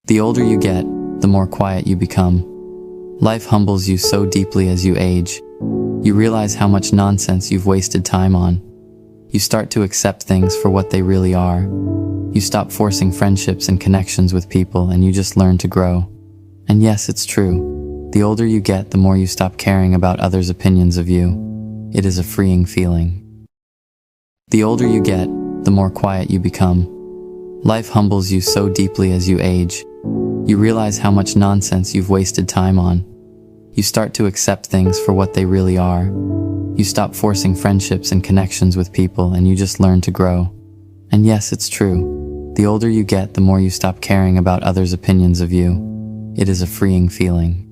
The older you get, the more quiet you become. Life humbles you so deeply as you age. You realize how much nonsense you've wasted time on. You start to accept things for what they really are. You stop forcing friendships and connections with people, and you just learn to grow. And yes, it's true. The older you get, the more you stop caring about others' opinions of you. It is a freeing feeling. The older you get, the more quiet you become. Life humbles you so deeply as you age. You realize how much nonsense you've wasted time on. You start to accept things for what they really are. You stop forcing friendships and connections with people, and you just learn to grow. And yes, it's true. The older you get, the more you stop caring about others' opinions of you. It is a freeing feeling.